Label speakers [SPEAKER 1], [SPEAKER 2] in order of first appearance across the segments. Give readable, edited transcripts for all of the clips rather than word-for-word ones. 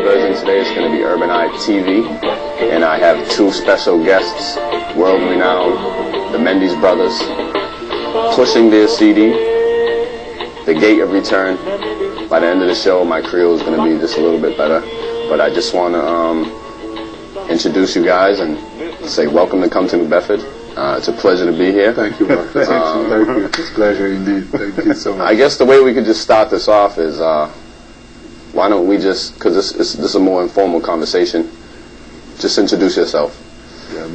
[SPEAKER 1] version today. It's going to be Urban Eye TV, and I have two special guests, world-renowned, the Mendes brothers, pushing their CD, The Gate of Return. By the end of the show, my Creole is going to be just a little bit better, but I just want to introduce you guys and say welcome to Come to New Bedford. It's a pleasure to be here.
[SPEAKER 2] Thank you, Marquis. Thank you. It's a pleasure indeed. Thank you so much.
[SPEAKER 1] I guess the way we could just start this off is, why don't we just, because this is a more informal conversation, just introduce yourself.
[SPEAKER 2] Yeah,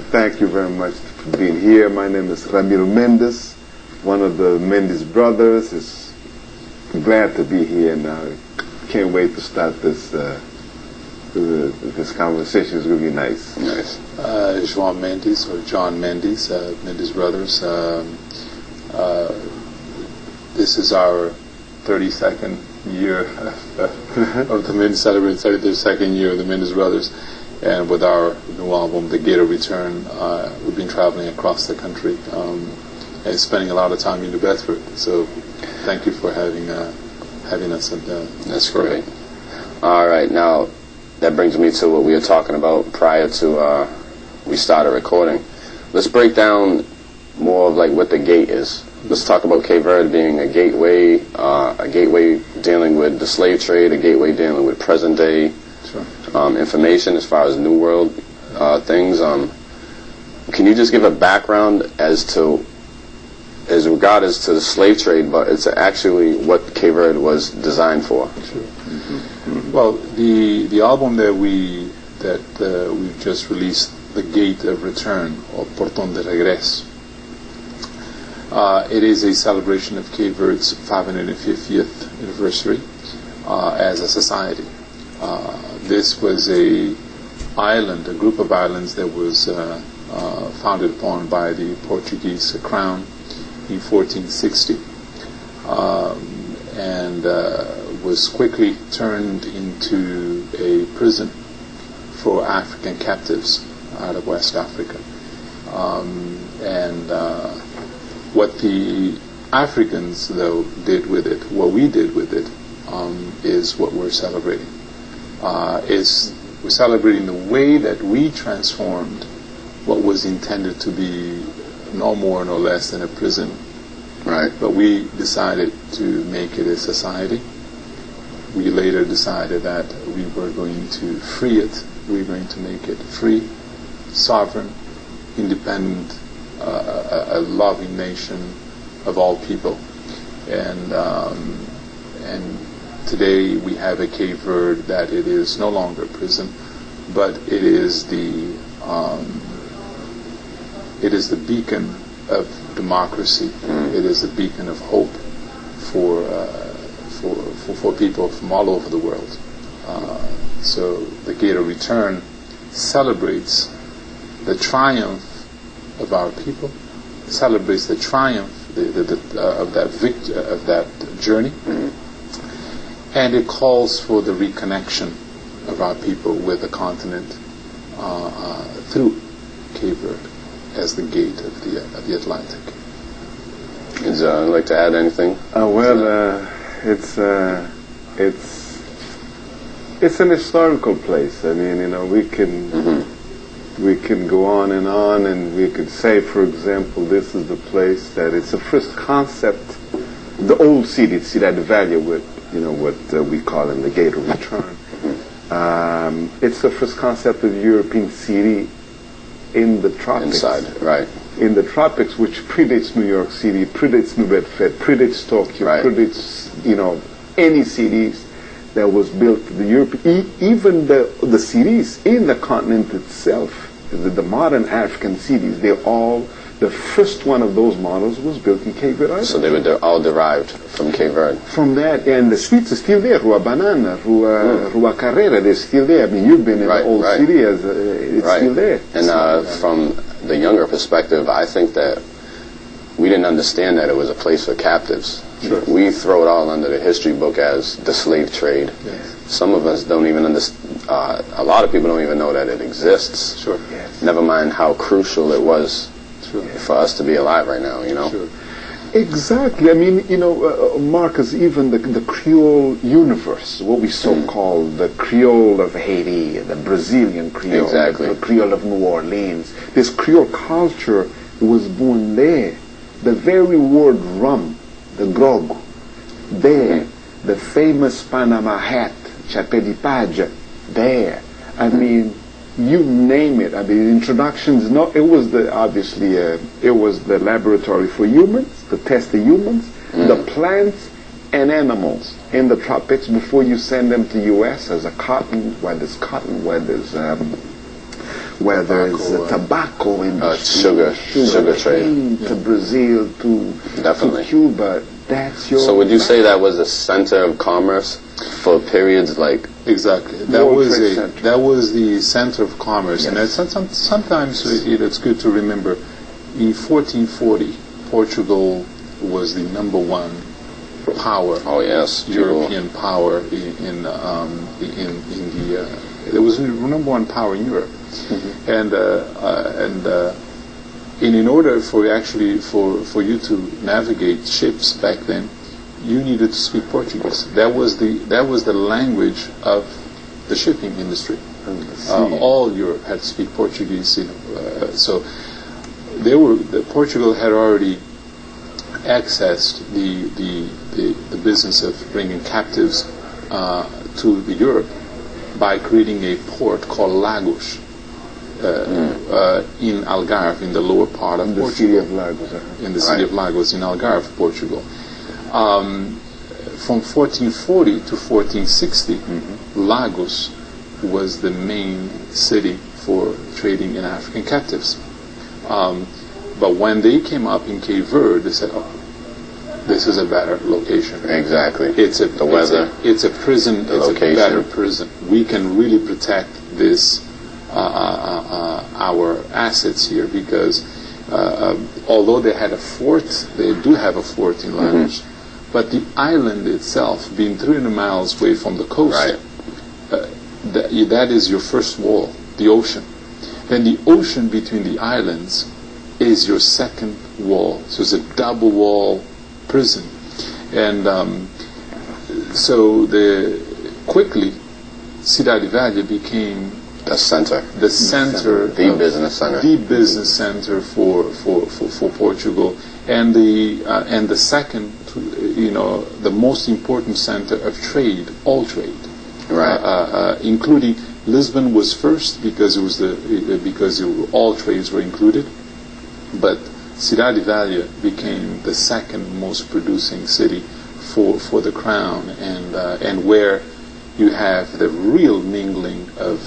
[SPEAKER 2] thank you very much for being here. My name is Ramiro Mendes, one of the Mendes brothers. I'm glad to be here, and I can't wait to start this conversation. Is going to be nice.
[SPEAKER 1] Nice.
[SPEAKER 3] João Mendes, or John Mendes, Mendes Brothers. This is our 32nd year of the Mendes, celebrating 32nd year of the Mendes Brothers, and with our new album, The Gate of Return, we've been traveling across the country and spending a lot of time in New Bedford. So, thank you for having us.
[SPEAKER 1] That's great. All right, now that brings me to what we were talking about prior to we started recording. Let's break down more of like what the gate is. Let's talk about Cape Verde being a gateway dealing with the slave trade, a gateway dealing with present day information as far as New World things. Can you just give a background as regards to the slave trade, but it's actually what Cape Verde was designed for?
[SPEAKER 3] Sure. Mm-hmm. Well, the album that we've just released, The Gate of Return, or Portón de Regreso, it is a celebration of Cape Verde's 550th anniversary as a society. This was a group of islands that was founded upon by the Portuguese crown in 1460, and was quickly turned into a prison for African captives out of West Africa. What the Africans, though, did with it, what we did with it, is what we're celebrating. We're celebrating the way that we transformed what was intended to be no more, no less than a prison.
[SPEAKER 1] Right.
[SPEAKER 3] But we decided to make it a society. We later decided that we were going to free it. We were going to make it free, sovereign, independent, a loving nation of all people. And today we have a Cape Verde that it is no longer a prison, but it is the beacon of democracy. It is a beacon of hope for people from all over the world. So the Gate of Return celebrates the triumph of our people, celebrates the triumph of that journey, and it calls for the reconnection of our people with the continent through Cape Verde as the gate of the Atlantic.
[SPEAKER 1] Would you like to add anything?
[SPEAKER 2] It's an historical place. I mean, we can go on, and we could say, for example, this is the place that it's the first concept, the old city, Cidade Velha, with what we call in the Gate of Return. It's the first concept of European city in the tropics.
[SPEAKER 1] Inside, right.
[SPEAKER 2] In the tropics, which predates New York City, predates New Bedford, predates Tokyo,
[SPEAKER 1] right.
[SPEAKER 2] Predates, any cities that was built to the Europe, even the cities in the continent itself, the modern African cities, the first one of those models was built in Cape Verde.
[SPEAKER 1] So they were all derived from Cape Verde.
[SPEAKER 2] From that, and the streets are still there. Rua Banana, Rua Carrera, they're still there. I mean, you've been in the old city, it's still there.
[SPEAKER 1] And from the younger perspective, I think that we didn't understand that it was a place for captives.
[SPEAKER 2] Sure.
[SPEAKER 1] We throw it all under the history book as the slave trade.
[SPEAKER 3] Yes.
[SPEAKER 1] Some of us don't even understand. A lot of people don't even know that it exists.
[SPEAKER 3] Sure.
[SPEAKER 2] Yes.
[SPEAKER 1] Never mind how crucial it was
[SPEAKER 3] Sure.
[SPEAKER 1] for us to be alive right now.
[SPEAKER 3] Sure.
[SPEAKER 2] Exactly. I mean, Marcus, even the Creole universe, what we so-call the Creole of Haiti, the Brazilian Creole,
[SPEAKER 1] Exactly.
[SPEAKER 2] the Creole of New Orleans, this Creole culture was born there. The very word rum, the grog, there. The famous Panama hat, Chapé di Page, there. I mean, you name it. I mean, introductions. It was it was the laboratory for humans, to test the humans, the plants and animals in the tropics before you send them to U.S. as where there's tobacco industry,
[SPEAKER 1] sugar trade,
[SPEAKER 2] to Brazil, to Cuba. That's your.
[SPEAKER 1] So would you say that was a center of commerce for periods like?
[SPEAKER 3] Exactly. That was the center of commerce, yes. And sometimes it's good to remember. In 1440, Portugal was the number one power.
[SPEAKER 1] Oh yes,
[SPEAKER 3] European power in the. It was the number one power in Europe, and in order for you to navigate ships back then, you needed to speak Portuguese. That was the language of the shipping industry. All Europe had to speak Portuguese. So Portugal had already accessed the business of bringing captives to Europe by creating a port called Lagos. In Algarve, in the lower part of Portugal.
[SPEAKER 2] City of Lagos.
[SPEAKER 3] In the city of Lagos, in Algarve, Portugal. From 1440 to 1460, Lagos was the main city for trading in African captives. But when they came up in Cape Verde, they said, "Oh, this is a better location."
[SPEAKER 1] Exactly.
[SPEAKER 3] It's
[SPEAKER 1] the weather.
[SPEAKER 3] It's a prison. It's
[SPEAKER 1] location.
[SPEAKER 3] A better prison. We can really protect this. Our assets here, because although they had a fort, they do have a fort in Lagos, but the island itself, being 300 miles away from the coast,
[SPEAKER 1] right.
[SPEAKER 3] That is your first wall, the ocean. Then the ocean between the islands is your second wall. So it's a double wall prison. And so quickly, Cidade Velha became
[SPEAKER 1] the center,
[SPEAKER 3] the business center for Portugal, and the second, the most important center of trade, all trade,
[SPEAKER 1] right?
[SPEAKER 3] Including Lisbon was first because all trades were included, but Cidade Velha became the second most producing city for the crown, and where you have the real mingling of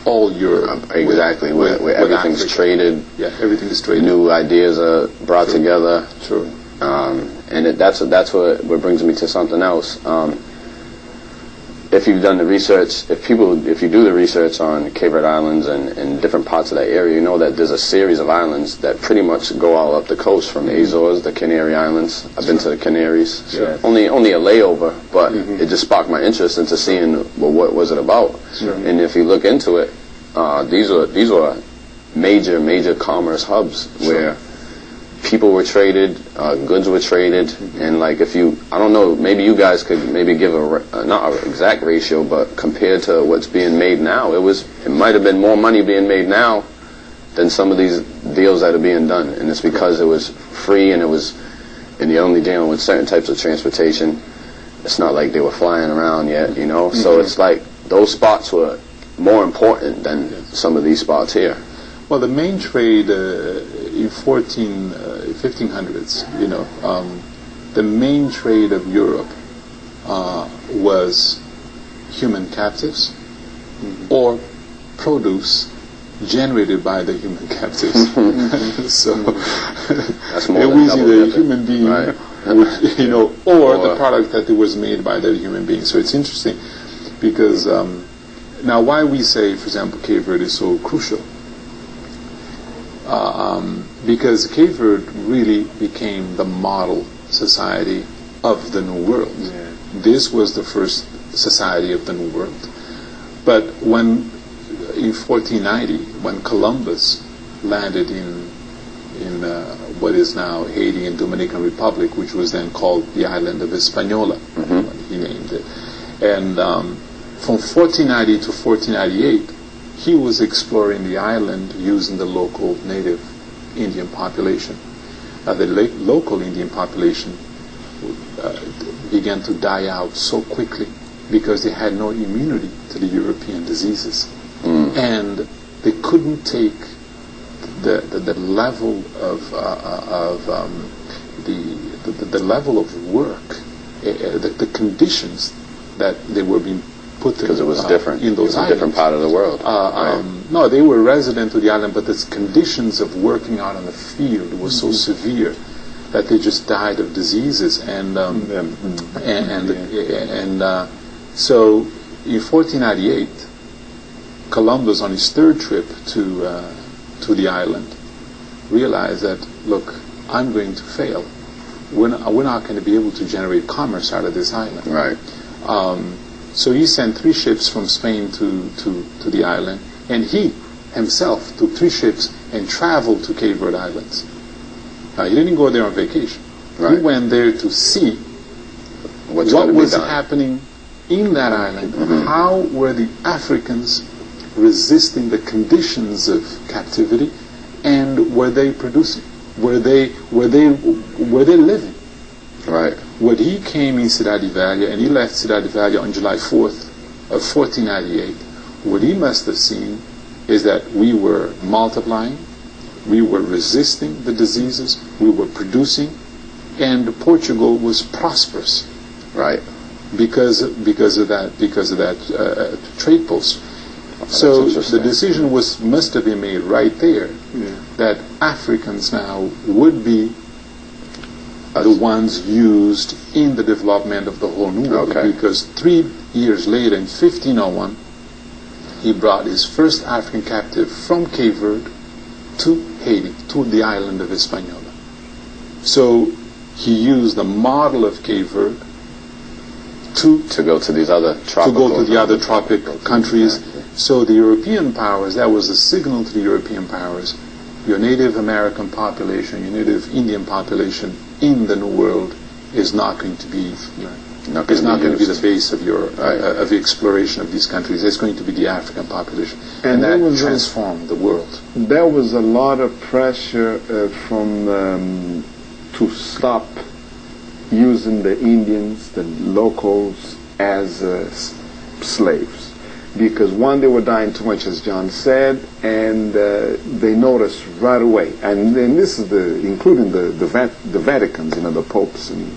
[SPEAKER 3] all Europe.
[SPEAKER 1] Exactly, where everything's
[SPEAKER 3] Africa.
[SPEAKER 1] Traded.
[SPEAKER 3] Yeah, everything is traded.
[SPEAKER 1] New ideas are brought together.
[SPEAKER 3] True.
[SPEAKER 1] And that's what brings me to something else. If you've done the research, if you do the research on Cape Verde Islands and different parts of that area, you know that there's a series of islands that pretty much go all up the coast, from the Azores, the Canary Islands. I've been to the Canaries.
[SPEAKER 3] Sure.
[SPEAKER 1] Only a layover, but it just sparked my interest into seeing what was it about.
[SPEAKER 3] Sure.
[SPEAKER 1] And if you look into it, these were major commerce hubs where people were traded, goods were traded, and I don't know, maybe you guys could maybe give not an exact ratio, but compared to what's being made now, it might have been more money being made now than some of these deals that are being done, and it's because it was free and you're only dealing with certain types of transportation. It's not like they were flying around yet, so it's like those spots were more important than some of these spots here.
[SPEAKER 3] Well, the main trade in 1500s, the main trade of Europe was human captives or produce generated by the human captives. So
[SPEAKER 1] that's more
[SPEAKER 3] it
[SPEAKER 1] than
[SPEAKER 3] was either a human being,
[SPEAKER 1] right.
[SPEAKER 3] or the product that it was made by the human being. So it's interesting because now why we say, for example, Cape Verde is so crucial. Because Cape Verde really became the model society of the New World. Yeah. This was the first society of the New World. But in 1490, when Columbus landed in what is now Haiti and Dominican Republic, which was then called the island of Hispaniola. He named it. And from 1490 to 1498, he was exploring the island using the local native Indian population. The local Indian population began to die out so quickly because they had no immunity to the European diseases. And they couldn't take the level of the level of work, the conditions that they were being put through.
[SPEAKER 1] Because it was different.
[SPEAKER 3] In those
[SPEAKER 1] it was a different part of the world. Right.
[SPEAKER 3] No, they were resident of the island, but the conditions of working out on the field were so severe that they just died of diseases. So in 1498, Columbus, on his third trip to the island, realized that, look, I'm going to fail. We're not going to be able to generate commerce out of this island.
[SPEAKER 1] Right.
[SPEAKER 3] So he sent 3 ships from Spain to the island, and he himself took 3 ships and traveled to Cape Verde Islands. He didn't go there on vacation.
[SPEAKER 1] Right.
[SPEAKER 3] He went there to see what was happening in that island. How were the Africans resisting the conditions of captivity, and were they producing? Were they living?
[SPEAKER 1] Right.
[SPEAKER 3] When he came in Cidade Velha, and he left Cidade Velha on July 4th of 1498, what he must have seen is that we were multiplying, we were resisting the diseases, we were producing, and Portugal was prosperous.
[SPEAKER 1] Right.
[SPEAKER 3] Because of that trade post. So the decision must have been made right there that Africans now would be the ones used in the development of the whole New World.
[SPEAKER 1] Okay.
[SPEAKER 3] Because 3 years later, in 1501, he brought his first African captive from Cape Verde to Haiti, to the island of Hispaniola. So he used the model of Cape Verde to go to these other tropic countries. Exactly. So the European powers, that was a signal to the European powers, your Native American population, your Native Indian population in the New World is not going to be the base of your of the exploration of these countries. It's going to be the African population, and that transformed the world.
[SPEAKER 2] There was a lot of pressure to stop using the Indians, the locals, as slaves, because one, they were dying too much, as John said, and they noticed right away. And then this is including the Vaticans, the popes, and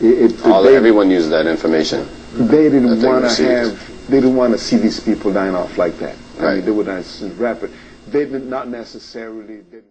[SPEAKER 1] everyone used that information.
[SPEAKER 2] They didn't want to they didn't want to see these people dying off like that.
[SPEAKER 1] Right.
[SPEAKER 2] I mean, they were dying rapid. They did not necessarily.